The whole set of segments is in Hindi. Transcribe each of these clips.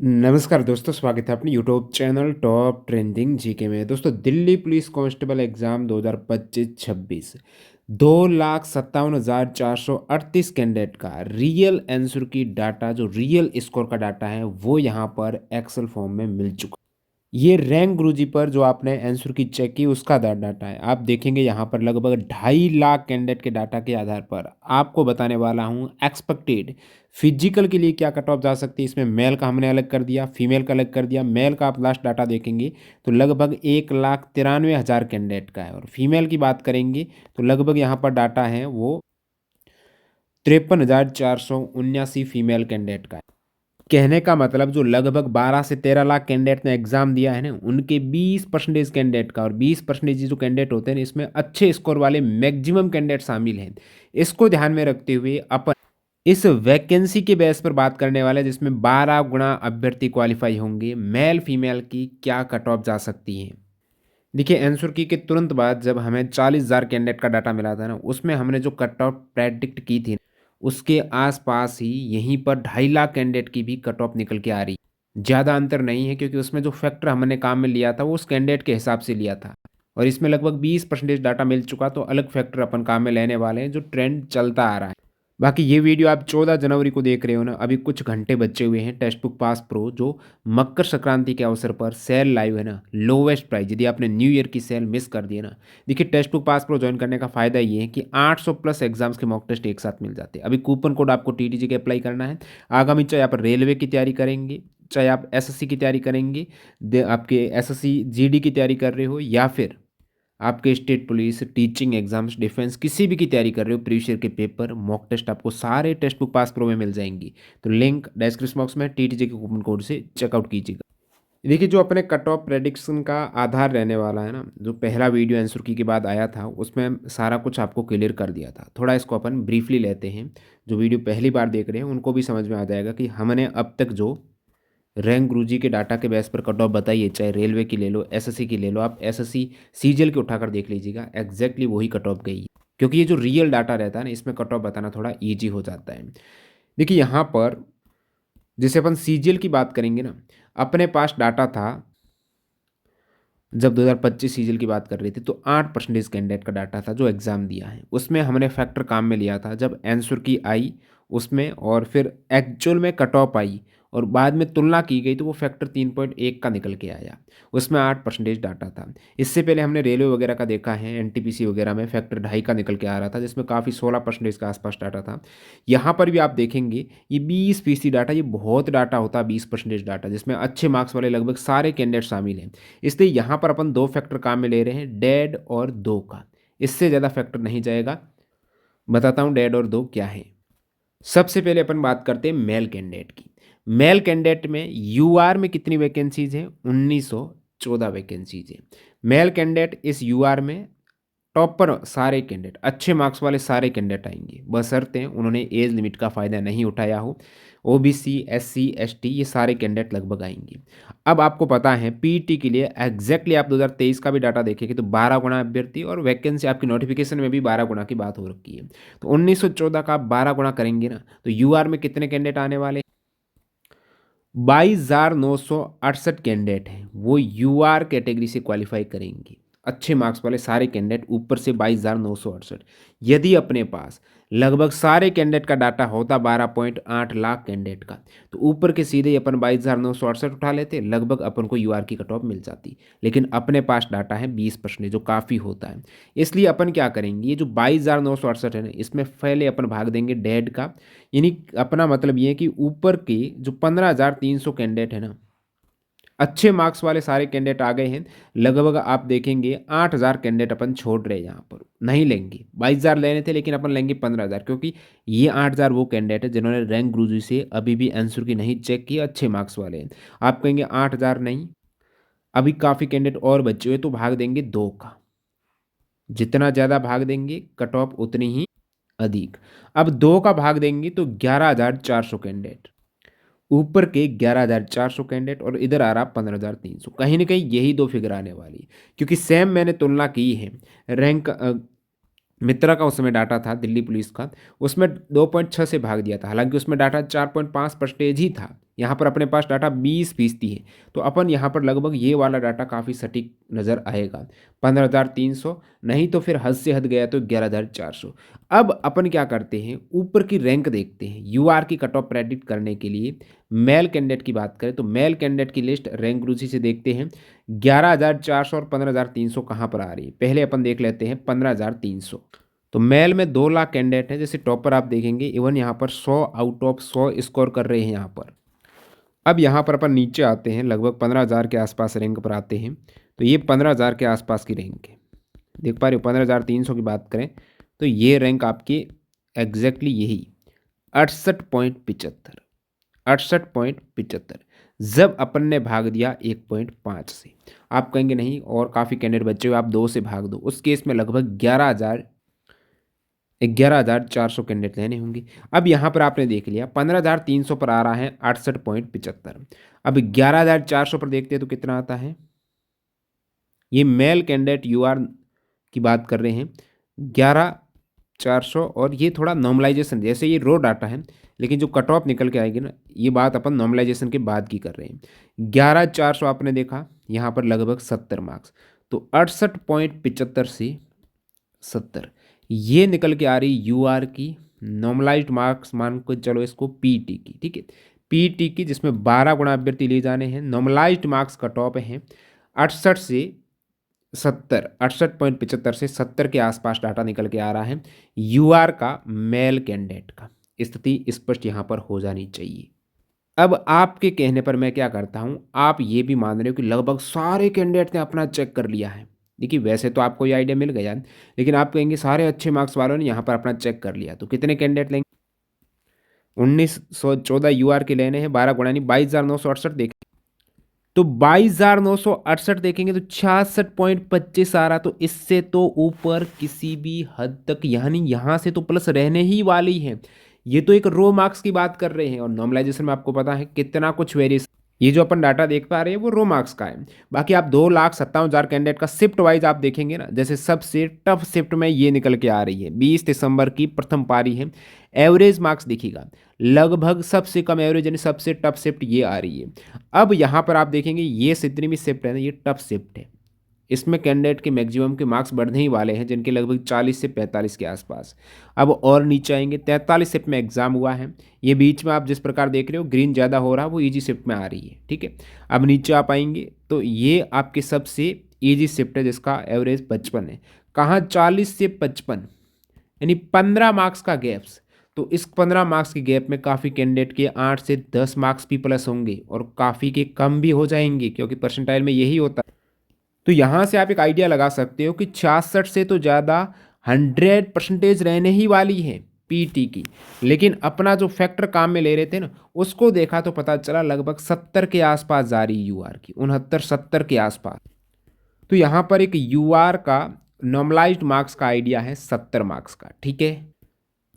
नमस्कार दोस्तों, स्वागत है अपने YouTube channel top trending GK में। दोस्तों, Delhi police constable exam 2025-26 2,57,438 candidate का रियल आंसर की डाटा, जो रियल स्कोर का डाटा है, वो यहाँ पर एक्सेल फॉर्म में मिल चुका। ये रैंक गुरुजी पर जो आपने आंसर की चेक की उसका डाटा है। आप देखेंगे यहाँ पर लगभग 2.5 लाख कैंडिडेट के डाटा के आधार पर आपको बताने वाला हूँ एक्सपेक्टेड फिजिकल के लिए क्या कट ऑफ जा सकती है। इसमें मेल का हमने अलग कर दिया, फीमेल का अलग कर दिया। मेल का आप लास्ट डाटा देखेंगे तो लगभग 1,93,000 कैंडिडेट का है, और फीमेल की बात करेंगे तो लगभग यहाँ पर डाटा है वो 53,479 फीमेल कैंडिडेट का है। कहने का मतलब जो लगभग 12 से 13 लाख कैंडिडेट ने एग्जाम दिया है ना, उनके 20% कैंडिडेट का, और 20% जो कैंडिडेट होते हैं ना, इसमें अच्छे स्कोर वाले मैक्सिमम कैंडिडेट शामिल हैं। इसको ध्यान में रखते हुए अपन इस वैकेंसी के बेस पर बात करने वाले हैं, जिसमें 12 गुना अभ्यर्थी क्वालिफाई होंगे। मेल फीमेल की क्या कट ऑफ जा सकती है। देखिए, आंसर की के तुरंत बाद जब हमें 40,000 कैंडिडेट का डाटा मिला था ना, उसमें हमने जो कट ऑफ प्रेडिक्ट की थी, उसके आसपास ही यहीं पर 2.5 लाख कैंडिडेट की भी कट ऑफ निकल के आ रही। ज़्यादा अंतर नहीं है, क्योंकि उसमें जो फैक्टर हमने काम में लिया था वो उस कैंडिडेट के हिसाब से लिया था, और इसमें लगभग 20% डाटा मिल चुका। तो अलग फैक्टर अपन काम में लेने वाले हैं, जो ट्रेंड चलता आ रहा है। बाकी ये वीडियो आप 14 जनवरी को देख रहे हो ना, अभी कुछ घंटे बचे हुए हैं। टेक्स्ट बुक पास प्रो जो मकर संक्रांति के अवसर पर सेल लाइव है ना, लोवेस्ट प्राइस। यदि आपने न्यू ईयर की सेल मिस कर दी है ना, देखिए, text book pass pro join करने का फ़ायदा ये है कि 800 प्लस एग्जाम्स के मॉक टेस्ट एक साथ मिल जाते हैं। अभी कूपन कोड आपको टीटीजी के अप्लाई करना है। आगामी चाहे आप रेलवे की तैयारी करेंगे, चाहे आप एसएससी की तैयारी करेंगे, आपके एसएससी जीडी की तैयारी कर रहे हो, या फिर आपके state police, teaching exams, defence, किसी भी की तैयारी कर रहे हो, प्रीवियस ईयर के पेपर, मॉक टेस्ट, आपको सारे टेक्स्ट बुक पास प्रो में मिल जाएंगी। तो लिंक डिस्क्रिप्शन बॉक्स में टीटीजे के कूपन कोड से चेकआउट कीजिएगा। देखिए, जो अपने कट ऑफ प्रेडिक्शन का आधार रहने वाला है ना, जो पहला वीडियो आंसर की के बाद आया था, उसमें सारा कुछ आपको क्लियर कर दिया था। थोड़ा इसको अपन ब्रीफली लेते हैं। जो वीडियो पहली बार देख रहे हैं उनको भी समझ में आ जाएगा कि हमने अब तक जो रैंक गुरुजी के डाटा के बेस पर कट ऑफ बताइए, चाहे रेलवे की ले लो, एसएससी की ले लो, आप एसएससी सीजीएल के उठाकर देख लीजिएगा, एग्जैक्टली वही कट ऑफ गई है। क्योंकि ये जो रियल डाटा रहता है ना, इसमें कट ऑफ बताना थोड़ा ईजी हो जाता है। देखिए, यहाँ पर जैसे अपन सीजीएल की बात करेंगे ना, अपने पास डाटा था जब 2025 सीजीएल की बात कर रही थी, तो 8% कैंडिडेट का डाटा था जो एग्ज़ाम दिया है। उसमें हमने फैक्टर काम में लिया था जब आंसर की आई उसमें, और फिर एक्चुअल में कट ऑफ आई और बाद में तुलना की गई, तो वो फैक्टर 3.1 का निकल के आया। उसमें 8% डाटा था। इससे पहले हमने रेलवे वगैरह का देखा है, एनटीपीसी वगैरह में फैक्टर 2.5 का निकल के आ रहा था, जिसमें काफ़ी 16% के आसपास डाटा था। यहाँ पर भी आप देखेंगे ये 20% डाटा, ये बहुत डाटा होता है। 20% डाटा जिसमें अच्छे मार्क्स वाले लगभग सारे कैंडिडेट शामिल हैं। इसलिए यहाँ पर अपन दो फैक्टर काम में ले रहे हैं, डेड और दो का। इससे ज़्यादा फैक्टर नहीं जाएगा। बताता हूँ डेड और दो क्या है। सबसे पहले अपन बात करते हैं मेल कैंडिडेट की। मेल कैंडिडेट में यूआर में कितनी वैकेंसीज हैं? 1914 वैकेंसीज हैं। मेल कैंडिडेट इस यूआर में टॉपर सारे कैंडिडेट, अच्छे मार्क्स वाले सारे कैंडिडेट आएंगे, बशर्ते उन्होंने एज लिमिट का फ़ायदा नहीं उठाया हो। ओबीसी, एससी, एसटी, ये सारे कैंडिडेट लगभग आएंगे। अब आपको पता है पीटी के लिए एग्जैक्टली आप 2023 का भी डाटा देखेंगे तो 12 गुना अभ्यर्थी, और वैकेंसी आपकी नोटिफिकेशन में भी 12 गुना की बात हो रखी है। तो 1914 का आप 12 गुना करेंगे ना, तो यूआर में कितने कैंडिडेट आने वाले? 22,968 कैंडिडेट हैं, वो यूआर कैटेगरी से क्वालिफाई करेंगे। अच्छे मार्क्स वाले सारे कैंडिडेट, ऊपर से 22,968। यदि अपने पास लगभग सारे कैंडिडेट का डाटा होता 12.8 लाख कैंडिडेट का, तो ऊपर के सीधे ही अपन 22,968 उठा लेते, लगभग अपन को यूआर की कट ऑफ मिल जाती। लेकिन अपने पास डाटा है 20%, जो काफ़ी होता है। इसलिए अपन क्या करेंगे, ये जो 22,968 है ना, इसमें पहले अपन भाग देंगे डेड का। यानी अपना मतलब ये है कि ऊपर के जो 15,300 कैंडिडेट है ना, अच्छे मार्क्स वाले सारे कैंडिडेट आ गए हैं। लगभग आप देखेंगे 8,000 कैंडिडेट अपन छोड़ रहे हैं, यहाँ पर नहीं लेंगे। 22,000 लेने थे, लेकिन अपन लेंगे 15,000, क्योंकि ये 8,000 वो कैंडिडेट है जिन्होंने रैंक गुरुजी से अभी भी आंसर की नहीं चेक किया, अच्छे मार्क्स वाले हैं। आप कहेंगे 8,000 नहीं, अभी काफ़ी कैंडिडेट और बचे हुए, तो भाग देंगे दो का। जितना ज़्यादा भाग देंगे कट ऑफ उतनी ही अधिक। अब दो का भाग देंगे तो 11,400 कैंडिडेट, ऊपर के 11,400 कैंडिडेट, और इधर आ रहा 15,300। कहीं ना कहीं यही दो फिगर आने वाली, क्योंकि सेम मैंने तुलना की है। रैंक मित्रा का उस समय डाटा था दिल्ली पुलिस का, उसमें 2.6 से भाग दिया था, हालांकि उसमें डाटा 4.5% ही था। यहाँ पर अपने पास डाटा 20% है, तो अपन यहाँ पर लगभग ये वाला डाटा काफ़ी सटीक नज़र आएगा। 15,300 नहीं तो फिर हद से हद गया तो 11,400। अब अपन क्या करते हैं, ऊपर की रैंक देखते हैं। यूआर की कट ऑफ प्रेडिक्ट करने के लिए मेल कैंडिडेट की बात करें तो मेल कैंडिडेट की लिस्ट रैंक रुचि से देखते हैं 11,400 और 15,300 कहाँ पर आ रही है। पहले अपन देख लेते हैं 15,300। तो मेल में 2 लाख कैंडिडेट हैं। जैसे टॉपर आप देखेंगे इवन यहाँ पर 100 आउट ऑफ 100 स्कोर कर रहे हैं यहाँ पर। अब यहाँ पर अपन नीचे आते हैं, लगभग 15,000 के आसपास रैंक पर आते हैं। तो ये 15,000 के आसपास की रैंक है, देख पा रहे हो। 15,300 की बात करें तो ये रैंक आपकी एग्जैक्टली यही 68.75, 68.75 जब अपन ने भाग दिया 1.5 से। आप कहेंगे नहीं और काफ़ी कैंडिडेट बच्चे हो, आप 2 से भाग दो। उस केस में लगभग 11,400 कैंडिडेट लेने होंगे। अब यहाँ पर आपने देख लिया 15,300 पर आ रहा है 68.75। अब 11,400 पर देखते हैं तो कितना आता है। ये मेल कैंडिडेट यूआर की बात कर रहे हैं 11,400, और ये थोड़ा नॉर्मलाइजेशन, जैसे ये रो डाटा है लेकिन जो कट ऑफ निकल के आएगी ना, ये बात अपन नॉर्मलाइजेशन के बाद की कर रहे हैं। 11,400 आपने देखा यहाँ पर लगभग 70 मार्क्स, तो 68.75 से 70 ये निकल के आ रही यूआर की नॉर्मलाइज्ड मार्क्स। मान को चलो इसको पीटी की, ठीक है, पीटी की, जिसमें 12 गुणा अभ्यर्थी लिए जाने हैं। नॉर्मलाइज्ड मार्क्स कट ऑफ हैं 68 से 70, 68.75 से 70 के आसपास डाटा निकल के आ रहा है यूआर का मेल कैंडिडेट का। स्थिति स्पष्ट यहाँ पर हो जानी चाहिए। अब आपके कहने पर मैं क्या करता हूँ, आप ये भी मान रहे हो कि लगभग सारे कैंडिडेट ने अपना चेक कर लिया है। देखिए वैसे तो आपको ये आइडिया मिल गया, लेकिन आप कहेंगे सारे अच्छे मार्क्स वालों ने यहाँ पर अपना चेक कर लिया, तो कितने कैंडिडेट लेंगे। 1914 यूआर के लेने हैं, 12 गुणा यानी 22,968 देखें तो 22,968 देखेंगे तो 66.25 आ रहा। तो इससे तो ऊपर किसी भी हद तक, यानी यहाँ से तो प्लस रहने ही वाली है। ये तो एक रो मार्क्स की बात कर रहे हैं, और नॉर्मलाइजेशन में आपको पता है कितना कुछ वेरिएशन। ये जो अपन डाटा देख पा रहे हैं वो रो मार्क्स का है। बाकी आप 2,57,000 कैंडिडेट का शिफ्ट वाइज आप देखेंगे ना, जैसे सबसे टफ शिफ्ट में ये निकल के आ रही है। 20 दिसंबर की प्रथम पारी है। एवरेज मार्क्स देखिएगा, लगभग सबसे कम एवरेज यानी सबसे टफ शिफ्ट ये आ रही है। अब यहाँ पर आप देखेंगे ये जितनी भी शिफ्ट है ना, ये टफ शिफ्ट है। इसमें कैंडिडेट के मैक्सिमम के मार्क्स बढ़ने ही वाले हैं, जिनके लगभग 40 से 45 के आसपास। अब और नीचे आएंगे, 43 शिफ्ट में एग्जाम हुआ है। ये बीच में आप जिस प्रकार देख रहे हो ग्रीन ज़्यादा हो रहा है, वो ईजी शिफ्ट में आ रही है, ठीक है। अब नीचे आप आएंगे तो ये आपके सबसे ईजी शिफ्ट है, जिसका एवरेज 55 है। कहाँ 40 से 55, यानी 15 मार्क्स का गैप्स। तो इस 15 मार्क्स के गैप में काफ़ी कैंडिडेट के 8 से 10 मार्क्स भी प्लस होंगे, और काफ़ी के कम भी हो जाएंगे, क्योंकि परसेंटाइल में यही होता है। तो यहाँ से आप एक आइडिया लगा सकते हो कि 66 से तो ज़्यादा 100% रहने ही वाली है पीटी की। लेकिन अपना जो फैक्टर काम में ले रहे थे ना, उसको देखा तो पता चला लगभग 70 के आसपास जा रही यूआर की, 69-70 के आसपास। तो यहाँ पर एक यूआर का नॉर्मलाइज्ड मार्क्स का आइडिया है 70 मार्क्स का, ठीक है।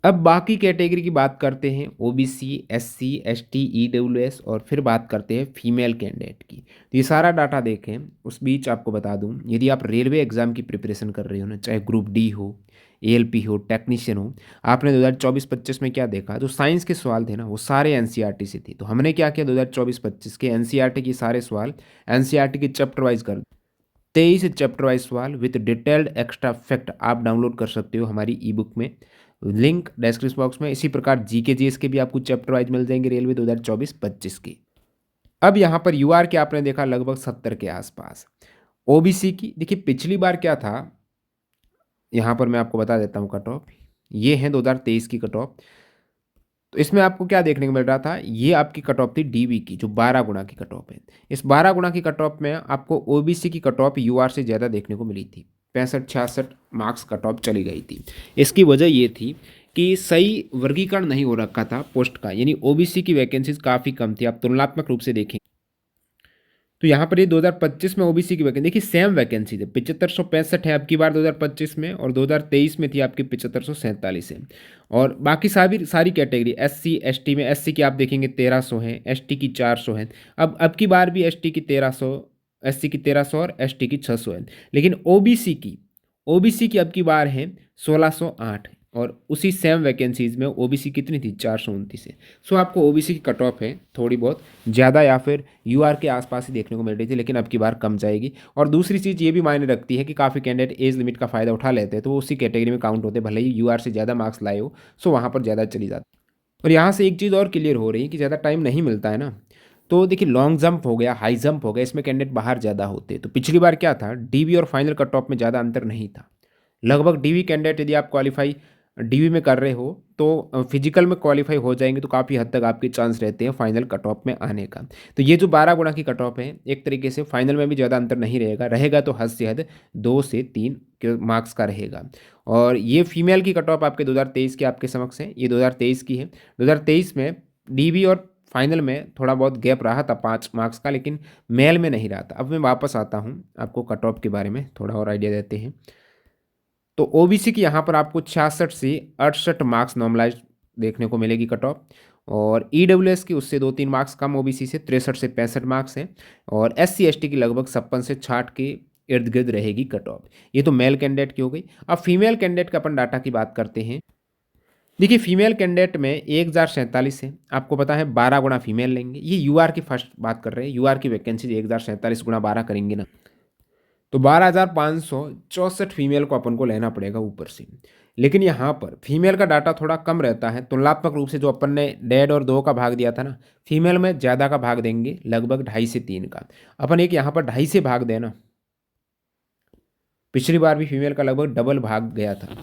अब बाकी कैटेगरी की बात करते हैं, ओबीसी, एससी, एसटी, ईडब्ल्यूएस, और फिर बात करते हैं फीमेल कैंडिडेट की। तो ये सारा डाटा देखें। उस बीच आपको बता दूं, यदि आप रेलवे एग्जाम की प्रिपरेशन कर रहे हो ना, चाहे ग्रुप डी हो, एएलपी हो, टेक्नीशियन हो, आपने 2024-25 में क्या देखा, जो साइंस के सवाल थे ना वो सारे एनसीईआरटी से थे। तो हमने क्या किया, 2024-25 के एनसीईआरटी के सारे सवाल एनसीईआरटी के चैप्टर वाइज कर 23 चैप्टर वाइज सवाल विद डिटेल्ड एक्स्ट्रा फैक्ट आप डाउनलोड कर सकते हो हमारी ई बुक में, लिंक डिस्क्रिप्शन बॉक्स में। इसी प्रकार जीके जीएस के भी आपको चैप्टर वाइज मिल जाएंगे रेलवे 2024-25 के। अब यहाँ पर यूआर के आपने देखा लगभग 70 के आसपास। ओबीसी की देखिए पिछली बार क्या था, यहाँ पर मैं आपको बता देता हूँ कट ऑफ। ये है 2023 की कट ऑफ। तो इसमें आपको क्या देखने को मिल रहा था, ये आपकी कट ऑफ थी डीबी की, जो 12 गुणा की कट ऑफ है। इस 12 गुणा की कट ऑफ में आपको ओबीसी की कट ऑफ यूआर से ज़्यादा देखने को मिली थी। 65-66 मार्क्स कट ऑफ चली गई थी। इसकी वजह ये थी कि सही वर्गीकरण नहीं हो रखा था पोस्ट का, यानी ओबीसी की वैकेंसीज काफ़ी कम थी। आप तुलनात्मक रूप से देखें तो यहाँ पर ये 2025 में ओबीसी की वैकेंसी देखिए, सेम वैकेंसी है, 7565 है आपकी बार 2025 में, और 2023 में थी आपकी 7547 है। और बाकी सारी कैटेगरी एससी एसटी में, एससी की आप देखेंगे 1300 है, एसटी की 400 है। अब की बार भी एसटी की 1300, एससी की 1300 और एसटी की 600 है। लेकिन ओबीसी की अब की बार है 1608, और उसी सेम वैकेंसीज़ में ओबीसी कितनी थी, 429 है। सो आपको ओबीसी की कट ऑफ है थोड़ी बहुत ज़्यादा या फिर यूआर के आसपास ही देखने को मिल रही थी, लेकिन अब की बार कम जाएगी। और दूसरी चीज़ ये भी मायने रखती है कि काफ़ी कैंडिडेट एज लिमिट का फ़ायदा उठा लेते हैं, तो वो उसी कैटेगरी में काउंट होते हैं, भले ही यूआर से ज़्यादा मार्क्स लाए हो, सो वहाँ पर ज़्यादा चली जाती है। और यहाँ से एक चीज़ और क्लियर हो रही है कि ज़्यादा टाइम नहीं मिलता है ना, तो देखिए लॉन्ग जंप हो गया, हाई जंप हो गया, इसमें कैंडिडेट बाहर ज़्यादा होते हैं। तो पिछली बार क्या था, डीवी और फाइनल कट ऑफ में ज़्यादा अंतर नहीं था। लगभग डीवी कैंडिडेट यदि आप क्वालिफाई डीवी में कर रहे हो तो फिजिकल में क्वालिफाई हो जाएंगे, तो काफ़ी हद तक आपके चांस रहते हैं फाइनल कट ऑफ में आने का। तो ये जो 12 गुना की कट ऑफ है, एक तरीके से फाइनल में भी ज़्यादा अंतर नहीं रहेगा, रहेगा तो हद से हद 2 से 3 के मार्क्स का रहेगा। और ये फीमेल की कट ऑफ आपके 2023 की आपके समक्ष है, ये 2023 की है। 2023 में डीवी और फाइनल में थोड़ा बहुत गैप रहा था 5 मार्क्स का, लेकिन मेल में नहीं रहा था। अब मैं वापस आता हूँ, आपको कट ऑफ के बारे में थोड़ा और आइडिया देते हैं। तो ओबीसी की यहाँ पर आपको 66 से 68 मार्क्स नॉर्मलाइज देखने को मिलेगी कट ऑफ। और ईडब्ल्यूएस की उससे 2-3 मार्क्स कम, ओबीसी से 63 से 65 मार्क्स हैं। और एससी एसटी की लगभग 56 से 60 के इर्द गिर्द रहेगी कट ऑफ। ये तो मेल कैंडिडेट की हो गई। अब फीमेल कैंडिडेट का अपन डाटा की बात करते हैं। देखिए फीमेल कैंडिडेट में 1047 है, आपको पता है 12 गुना फीमेल लेंगे। ये यूआर की फर्स्ट बात कर रहे हैं, यूआर की वैकेंसी 1047 गुना 12 करेंगे ना, तो 12,564 फीमेल को अपन को लेना पड़ेगा ऊपर से। लेकिन यहाँ पर फीमेल का डाटा थोड़ा कम रहता है, तुलनात्मक रूप से जो अपन ने 1.5 और 2 का भाग दिया था ना, फीमेल में ज़्यादा का भाग देंगे, लगभग 2.5 से 3 का। अपन एक यहाँ पर 2.5 से भाग देना, पिछली बार भी फीमेल का लगभग डबल भाग गया था।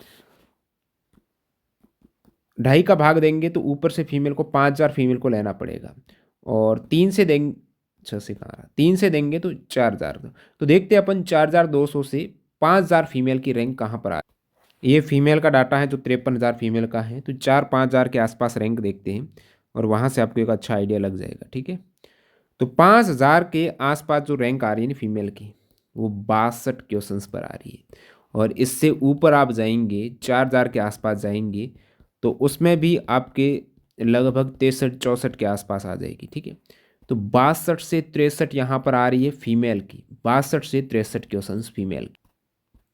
2.5 का भाग देंगे तो ऊपर से फीमेल को 5,000 फीमेल को लेना पड़ेगा। और 3 से देंगे, 6 से कहाँ रहा, 3 से देंगे तो 4,000 का। तो देखते हैं अपन 4,200 से 5,000 फीमेल की रैंक कहाँ पर आ। ये फीमेल का डाटा है जो 53,000 फीमेल का है, तो 4-5,000 के आसपास रैंक देखते हैं और वहाँ से आपको एक अच्छा आइडिया लग जाएगा। ठीक है, तो 5,000 के आसपास जो रैंक आ रही है ना फीमेल की, वो 62 क्वेश्चंस पर आ रही है। और इससे ऊपर आप जाएंगे, 4,000 के आसपास जाएंगे, तो उसमें भी आपके लगभग 63-64 के आसपास आ जाएगी। ठीक है, तो 62 से 63 यहाँ पर आ रही है फीमेल की, 62 से 63 क्वेश्चंस फीमेल।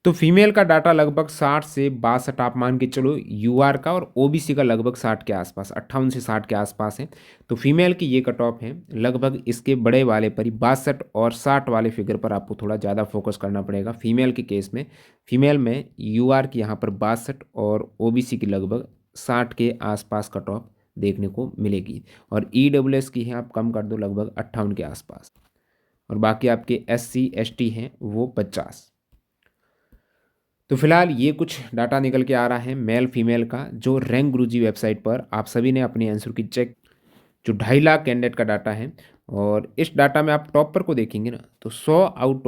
तो फीमेल का डाटा लगभग 60 से 62 आप मान के चलो यूआर का, और ओबीसी का लगभग 60 के आसपास, 58 से 60 के आसपास है। तो फीमेल की ये कट ऑफ है, लगभग इसके बड़े वाले पर ही 62 और 60 वाले फिगर पर आपको थोड़ा ज़्यादा फोकस करना पड़ेगा फीमेल के केस में। फीमेल में यूआर की यहाँ पर 62 और ओबीसी की लगभग 60 के आसपास कट ऑफ देखने को मिलेगी। और ईडब्ल्यूएस की है आप कम कर दो, लगभग 58 के आसपास। और बाकी आपके एससी एसटी हैं वो 50। तो फिलहाल ये कुछ डाटा निकल के आ रहा है मेल फीमेल का, जो रैंक गुरुजी वेबसाइट पर आप सभी ने अपने आंसर की चेक, जो 2.5 लाख कैंडिडेट का डाटा है। और इस डाटा में आप टॉपर को देखेंगे ना, तो 100 आउट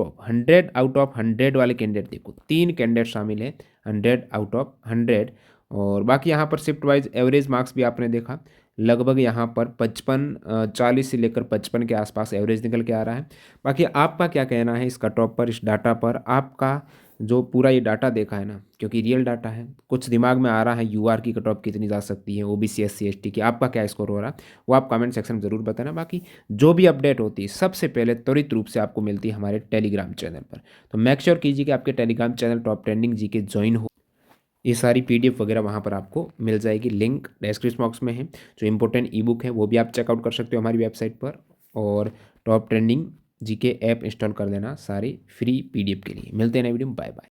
ऑफ 100 वाले कैंडिडेट देखो, 3 कैंडिडेट शामिल है 100 आउट ऑफ 100। और बाकी यहाँ पर शिफ्ट वाइज एवरेज मार्क्स भी आपने देखा, लगभग यहाँ पर 55, 40 से लेकर 55 के आसपास एवरेज निकल के आ रहा है। बाकी आपका क्या कहना है इस कट ऑफ पर, इस डाटा पर? आपका जो पूरा ये डाटा देखा है ना, क्योंकि रियल डाटा है, कुछ दिमाग में आ रहा है यूआर की कट ऑफ कितनी जा सकती है, ओबीसी एससी एसटी की, आपका क्या स्कोर हो रहा है वो आप कमेंट सेक्शन में ज़रूर बताना। बाकी जो भी अपडेट होती है सबसे पहले त्वरित रूप से आपको मिलती है हमारे टेलीग्राम चैनल पर। तो मेक श्योर कीजिए कि आपके टेलीग्राम चैनल टॉप ट्रेंडिंग जी के ज्वाइन हो। ये सारी पीडीएफ वगैरह वहाँ पर आपको मिल जाएगी, लिंक डिस्क्रिप्शन बॉक्स में है। जो इंपॉर्टेंट ई बुक है वो भी आप चेकआउट कर सकते हो हमारी वेबसाइट पर। और टॉप ट्रेंडिंग जी के ऐप इंस्टॉल कर देना सारी फ्री पीडीएफ के लिए। मिलते हैं नए वीडियो में, बाय बाय।